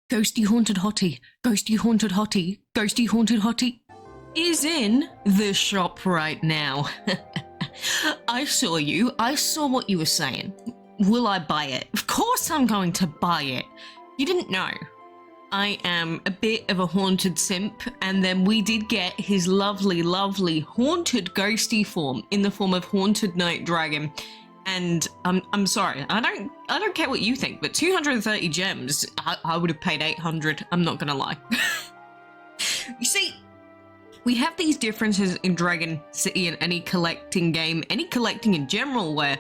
Ghostie haunted Hottie, Ghostie haunted Hottie, Ghostie haunted Hottie is in the shop right now. I saw you. I saw what you were saying. Will I buy it? Of course I'm going to buy it. You didn't know. I am a bit of a haunted simp, and then we did get his lovely, lovely haunted ghosty form in the form of Haunted Night Dragon. And I'm sorry, I don't care what you think, but 230 gems, I would have paid 800. I'm not gonna lie. You see, we have these differences in Dragon City and any collecting game, any collecting in general, where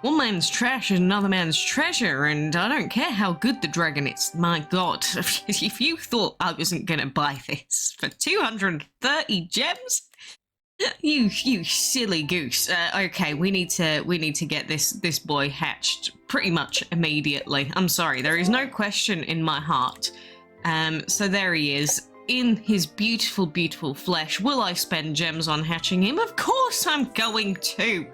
one man's trash is another man's treasure, and I don't care how good the dragon is. My god, if you thought I wasn't gonna buy this for 230 gems, you silly goose. Okay, we need to get this boy hatched pretty much immediately. I'm sorry, there is no question in my heart. So there he is in his beautiful, beautiful flesh. Will I spend gems on hatching him? Of course I'm going to.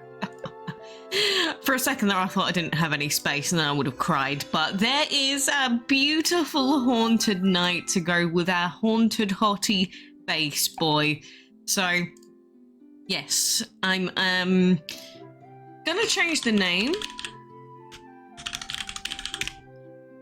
For a second there I thought I didn't have any space and then I would have cried, but there is a beautiful haunted night to go with our haunted Hottie base boy. So yes, I'm gonna change the name.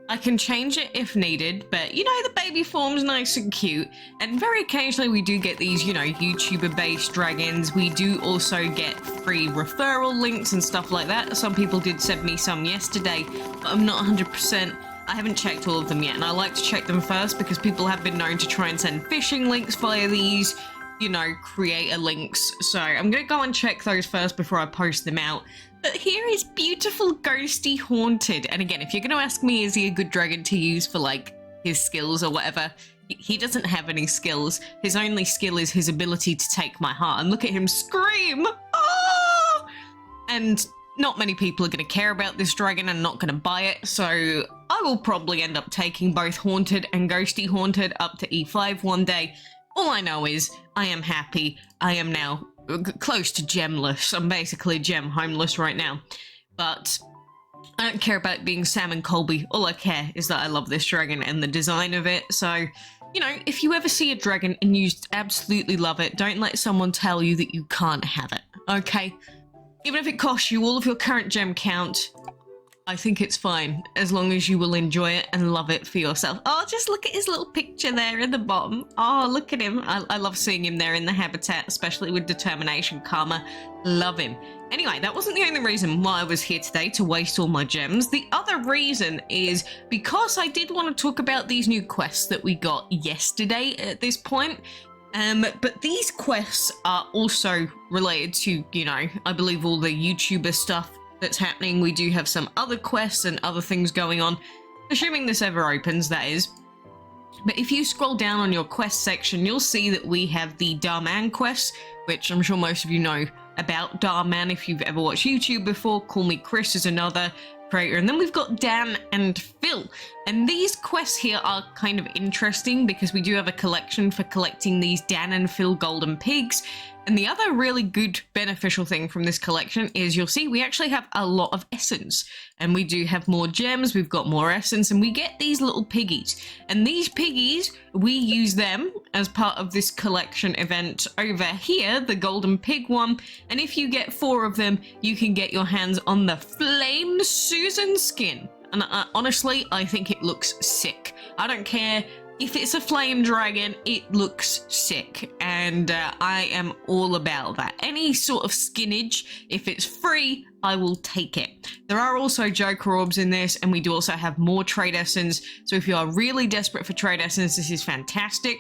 I can change it if needed, but you know, the baby form's nice and cute, and very occasionally we do get these, you know, YouTuber based dragons. We do also get free referral links and stuff like that. Some people did send me some yesterday, but I'm not 100%. I haven't checked all of them yet, and I like to check them first because people have been known to try and send phishing links via these, you know, creator links. So I'm gonna go and check those first before I post them out. But here is beautiful Ghostie Haunted. And again, if you're gonna ask me, is he a good dragon to use for like his skills or whatever? He doesn't have any skills. His only skill is his ability to take my heart. And look at him scream! Oh! And not many people are gonna care about this dragon and not gonna buy it. So I will probably end up taking both Haunted and Ghostie Haunted up to E5 one day. All I know is I am happy. I am now close to gemless. I'm basically gem homeless right now, but I don't care about being Sam and Colby. All I care is that I love this dragon and the design of it. So, you know, if you ever see a dragon and you absolutely love it, don't let someone tell you that you can't have it, okay? Even if it costs you all of your current gem count, I think it's fine, as long as you will enjoy it and love it for yourself. Oh, just look at his little picture there in the bottom. Oh, look at him. I love seeing him there in the habitat, especially with determination, karma. Love him. Anyway, that wasn't the only reason why I was here today, to waste all my gems. The other reason is because I did want to talk about these new quests that we got yesterday at this point. But these quests are also related to, you know, I believe all the YouTuber stuff that's happening. We do have some other quests and other things going on, assuming this ever opens, that is. But if you scroll down on your quest section, you'll see that we have the Darman quest, which I'm sure most of you know about Darman if you've ever watched YouTube before. Call Me Chris is another creator, and then we've got Dan and Phil, and these quests here are kind of interesting because we do have a collection for collecting these Dan and Phil golden pigs. And the other really good beneficial thing from this collection is you'll see we actually have a lot of essence, and we do have more gems, we've got more essence, and we get these little piggies. And these piggies, we use them as part of this collection event over here, the golden pig one. And if you get 4 of them, you can get your hands on the Flame Susan skin. And honestly, I think it looks sick. I don't care if it's a flame dragon, it looks sick, and I am all about that. Any sort of skinnage, if it's free, I will take it. There are also Joker orbs in this, and we do also have more trade essence, so if you are really desperate for trade essence, this is fantastic.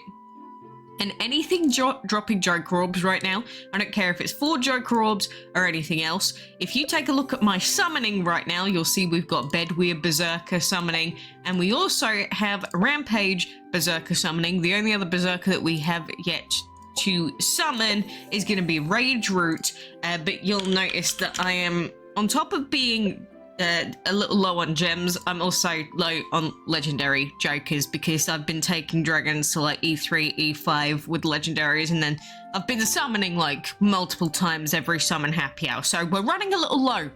And anything dropping Joker orbs right now, I don't care if it's 4 Joker orbs or anything else. If you take a look at my summoning right now, you'll see we've got Bedweir Berserker summoning, and we also have Rampage Berserker summoning. The only other Berserker that we have yet to summon is going to be Rage Root, but you'll notice that I am, on top of being a little low on gems, I'm also low on legendary Jokers because I've been taking dragons to like E3, E5 with legendaries, and then I've been summoning like multiple times every summon happy hour, so we're running a little low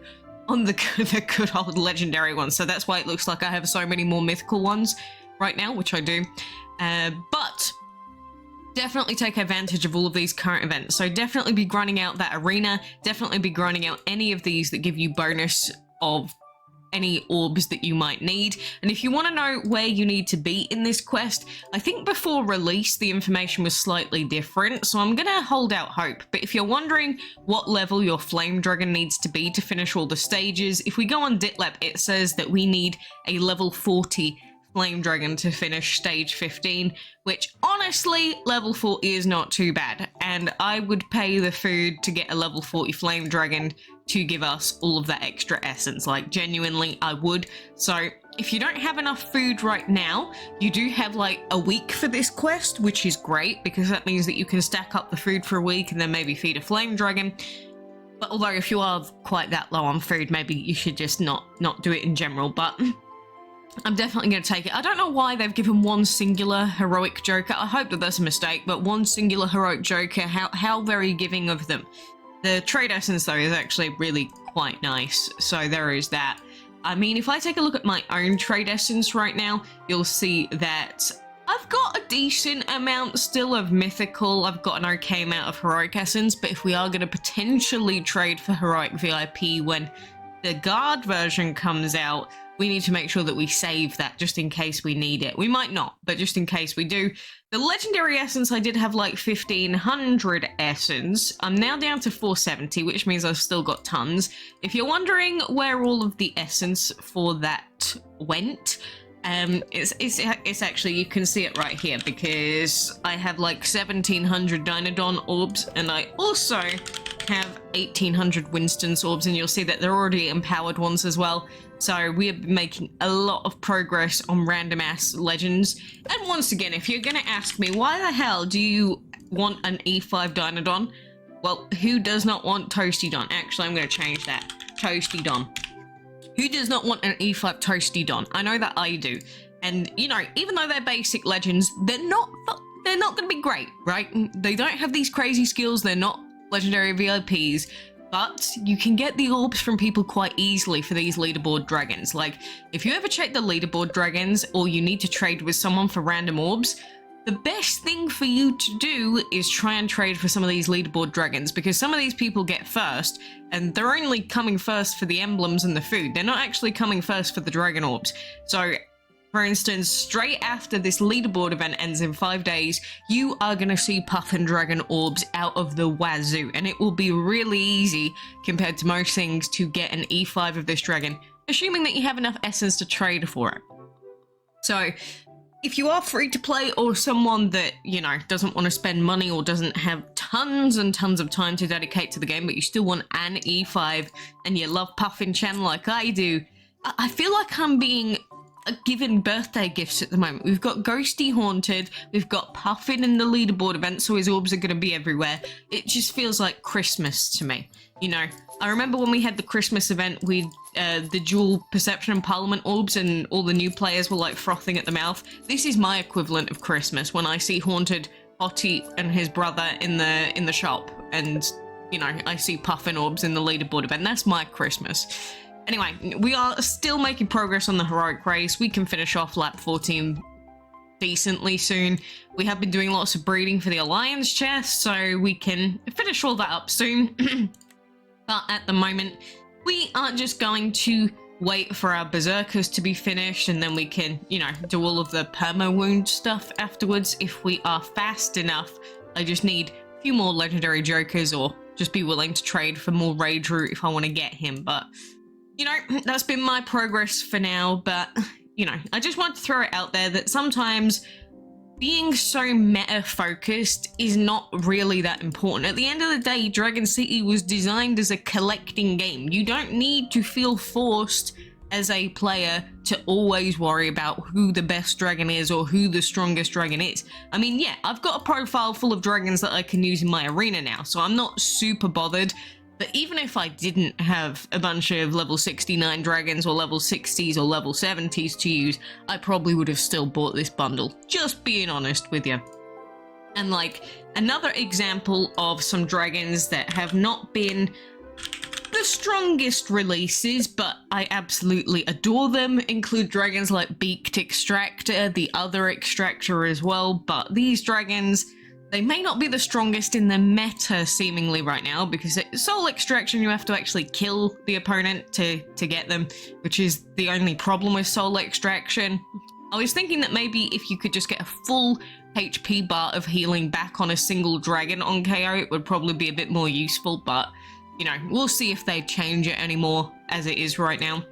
on the good old legendary ones, so that's why it looks like I have so many more mythical ones. right now, which I do. But definitely take advantage of all of these current events. So definitely be grinding out that arena, definitely be grinding out any of these that give you bonus of any orbs that you might need. And if you want to know where you need to be in this quest, I think before release the information was slightly different, so I'm gonna hold out hope. But if you're wondering what level your flame dragon needs to be to finish all the stages, if we go on Ditlep, it says that we need a level 40 flame dragon to finish stage 15, which honestly, level 40 is not too bad, and I would pay the food to get a level 40 flame dragon to give us all of that extra essence. Like, genuinely, I would. So if you don't have enough food right now, you do have like a week for this quest, which is great because that means that you can stack up the food for a week and then maybe feed a flame dragon. But although if you are quite that low on food, maybe you should just not do it in general. But I'm definitely going to take it. I don't know why they've given one singular heroic joker. I hope that that's a mistake, but one singular heroic joker, how very giving of them. The trade essence, though, is actually really quite nice, so there is that. I mean, if I take a look at my own trade essence right now, you'll see that I've got a decent amount still of mythical, I've got an okay amount of heroic essence, but if we are going to potentially trade for heroic VIP when the guard version comes out, we need to make sure that we save that just in case we need it. We might not, but just in case we do. The legendary essence, I did have like 1500 essence. I'm now down to 470, which means I've still got tons. If you're wondering where all of the essence for that went, it's actually, you can see it right here because I have like 1700 Dynodon orbs and I also have 1800 Winston's orbs, and you'll see that they're already empowered ones as well. So we are making a lot of progress on random ass legends. And once again, if you're gonna ask me, why the hell do you want an E5 Dynodon? Well, who does not want Toasty Don? Actually, I'm gonna change that. Toasty Don. Who does not want an E5 Toasty Don? I know that I do. And you know, even though they're basic legends, they're not gonna be great, right? They don't have these crazy skills, they're not legendary VIPs. But you can get the orbs from people quite easily for these leaderboard dragons. Like, if you ever check the leaderboard dragons or you need to trade with someone for random orbs, the best thing for you to do is try and trade for some of these leaderboard dragons, because some of these people get first and they're only coming first for the emblems and the food. They're not actually coming first for the dragon orbs. So, for instance, straight after this leaderboard event ends in 5 days, you are going to see Puffin Dragon orbs out of the wazoo, and it will be really easy compared to most things to get an E5 of this dragon, assuming that you have enough essence to trade for it. So, if you are free to play or someone that, you know, doesn't want to spend money or doesn't have tons and tons of time to dedicate to the game, but you still want an E5 and you love Puffin Chan like I do, I feel like I'm being given birthday gifts at the moment. We've got Ghostie Haunted, we've got Puffin in the leaderboard event, so his orbs are going to be everywhere. It just feels like Christmas to me. You know, I remember when we had the Christmas event with the dual perception and parliament orbs and all the new players were like frothing at the mouth. This is my equivalent of Christmas when I see Haunted, Hottie and his brother in the shop, and you know, I see Puffin orbs in the leaderboard event. That's my Christmas. Anyway, we are still making progress on the heroic race. We can finish off lap 14 decently soon. We have been doing lots of breeding for the Alliance chest, so we can finish all that up soon. But at the moment, we are just going to wait for our berserkers to be finished, and then we can, you know, do all of the perma wound stuff afterwards if we are fast enough. I just need a few more legendary jokers, or just be willing to trade for more rage root if I want to get him. But you know, that's been my progress for now, but, you know, I just want to throw it out there that sometimes being so meta-focused is not really that important. At the end of the day, Dragon City was designed as a collecting game. You don't need to feel forced as a player to always worry about who the best dragon is or who the strongest dragon is. I mean, yeah, I've got a profile full of dragons that I can use in my arena now, so I'm not super bothered. But even if I didn't have a bunch of level 69 dragons or level 60s or level 70s to use, I probably would have still bought this bundle. Just being honest with you. And like, another example of some dragons that have not been the strongest releases, but I absolutely adore them. Include dragons like Beaked Extractor, the other Extractor as well, but these dragons, they may not be the strongest in the meta seemingly right now, because Soul Extraction you have to actually kill the opponent to get them, which is the only problem with Soul Extraction. I was thinking that maybe if you could just get a full HP bar of healing back on a single dragon on KO, it would probably be a bit more useful, but you know, we'll see if they change it anymore as it is right now.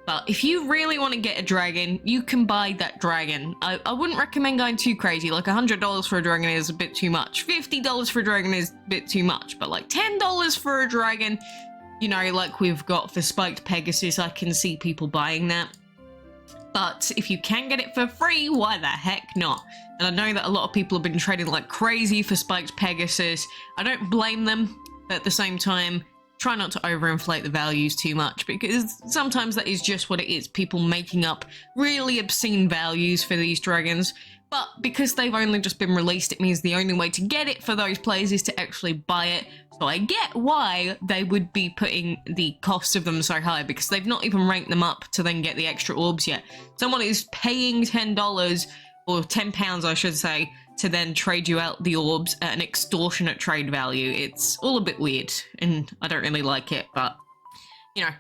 But if you really want to get a dragon, you can buy that dragon. I wouldn't recommend going too crazy. Like $100 for a dragon is a bit too much. $50 for a dragon is a bit too much. But like $10 for a dragon, you know, like we've got for Spiked Pegasus, I can see people buying that. But if you can get it for free, why the heck not? And I know that a lot of people have been trading like crazy for Spiked Pegasus. I don't blame them, but at the same time, try not to overinflate the values too much, because sometimes that is just what it is. People making up really obscene values for these dragons. But because they've only just been released, it means the only way to get it for those players is to actually buy it. So I get why they would be putting the cost of them so high, because they've not even ranked them up to then get the extra orbs yet. Someone is paying $10, or £10 I should say, to then trade you out the orbs at an extortionate trade value. It's all a bit weird, and I don't really like it, but, you know,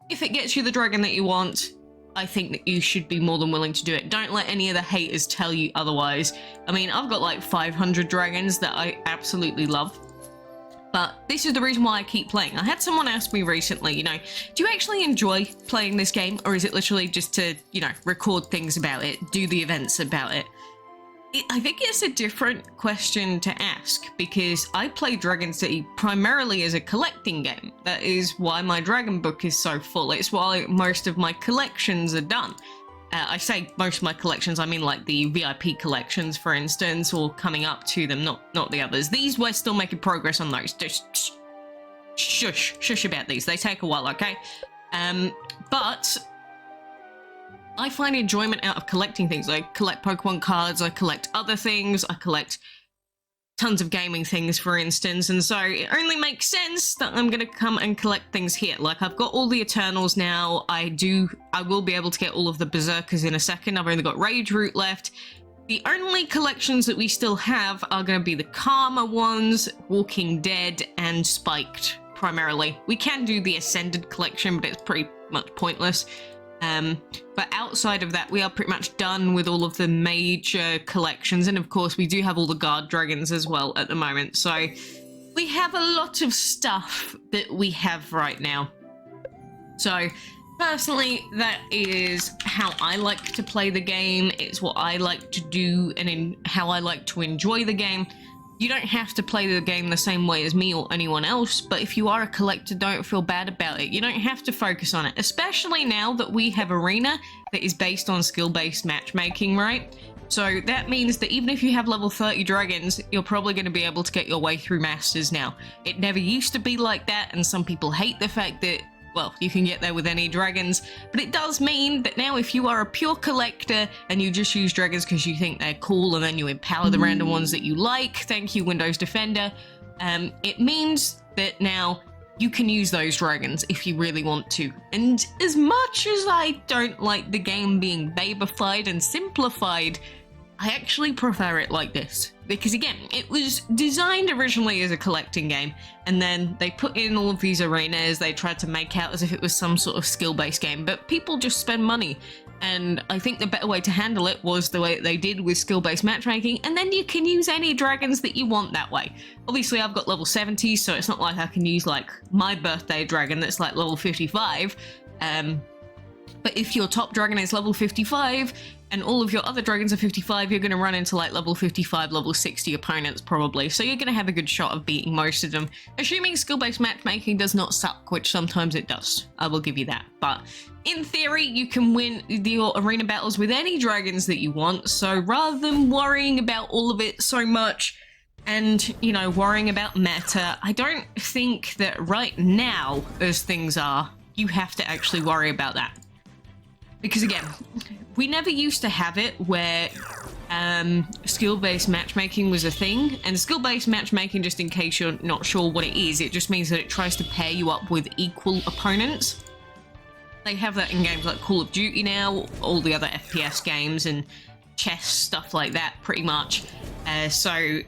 if it gets you the dragon that you want, I think that you should be more than willing to do it. Don't let any of the haters tell you otherwise. I mean, I've got like 500 dragons that I absolutely love. But this is the reason why I keep playing. I had someone ask me recently, you know, do you actually enjoy playing this game? Or is it literally just to, you know, record things about it, do the events about it? I think it's a different question to ask, because I play Dragon City primarily as a collecting game. That is why my dragon book is so full. It's why most of my collections are done. I say most of my collections, I mean like the VIP collections, for instance, or coming up to them, not the others. These, we're still making progress on those. Just shush about these. They take a while, okay? But I find enjoyment out of collecting things. I collect Pokemon cards, I collect other things, I collect tons of gaming things, for instance, and so it only makes sense that I'm gonna come and collect things here. Like, I've got all the Eternals now. I will be able to get all of the Berserkers in a second. I've only got Rage Root left. The only collections that we still have are going to be the Karma ones, Walking Dead, and Spiked, primarily. We can do the Ascended collection, but it's pretty much pointless. But outside of that, we are pretty much done with all of the major collections. And of course, we do have all the guard dragons as well at the moment. So we have a lot of stuff that we have right now. So personally, that is how I like to play the game. It's what I like to do and how I like to enjoy the game. You don't have to play the game the same way as me or anyone else, but if you are a collector, don't feel bad about it. You don't have to focus on it, especially now that we have Arena that is based on skill-based matchmaking, right? So that means that even if you have level 30 dragons, you're probably going to be able to get your way through Masters now. It never used to be like that, and some people hate the fact that, well, you can get there with any dragons, but it does mean that now if you are a pure collector and you just use dragons because you think they're cool and then you empower the random ones that you like, thank you Windows Defender, it means that now you can use those dragons if you really want to. And as much as I don't like the game being babified and simplified, I actually prefer it like this. Because again, it was designed originally as a collecting game, and then they put in all of these arenas. They tried to make out as if it was some sort of skill-based game, but people just spend money. And I think the better way to handle it was the way that they did with skill-based matchmaking, and then you can use any dragons that you want that way. Obviously, I've got level 70, so it's not like I can use like my birthday dragon that's like level 55. But if your top dragon is level 55 and all of your other dragons are 55, you're going to run into like level 55, level 60 opponents probably. So you're going to have a good shot of beating most of them. Assuming skill-based matchmaking does not suck, which sometimes it does. I will give you that. But in theory, you can win your arena battles with any dragons that you want. So rather than worrying about all of it so much and, you know, worrying about meta, I don't think that right now, as things are, you have to actually worry about that. Because again, we never used to have it where skill-based matchmaking was a thing, and skill-based matchmaking, just in case you're not sure what it is, it just means that it tries to pair you up with equal opponents. They have that in games like Call of Duty now, all the other FPS games, and chess, stuff like that, pretty much. So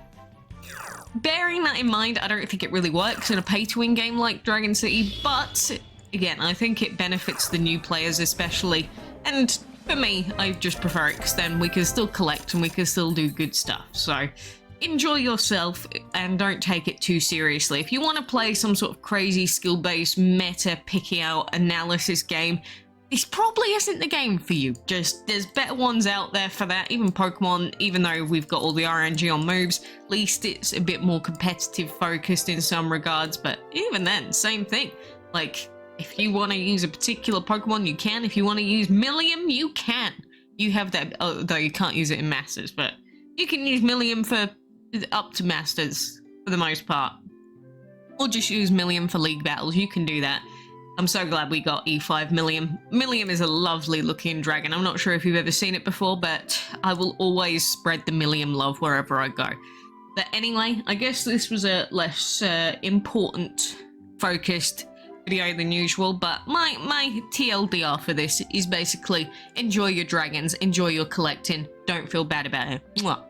bearing that in mind, I don't think it really works in a pay-to-win game like Dragon City, but again, I think it benefits the new players especially, and for me, I just prefer it because then we can still collect and we can still do good stuff. So enjoy yourself and don't take it too seriously. If you want to play some sort of crazy skill-based meta picking out analysis game, this probably isn't the game for you. Just there's better ones out there for that. Even Pokemon, even though we've got all the RNG on moves, at least it's a bit more competitive focused in some regards. But even then, same thing. Like, if you want to use a particular Pokemon, you can. If you want to use Millium, you can. You have that, although you can't use it in Masters, but you can use Millium for up to Masters for the most part. Or just use Millium for League battles. You can do that. I'm so glad we got E5 Millium. Millium is a lovely looking dragon. I'm not sure if you've ever seen it before, but I will always spread the Millium love wherever I go. But anyway, I guess this was a less important, focused video than usual, but my TLDR for this is basically enjoy your dragons, enjoy your collecting, don't feel bad about it. Mwah.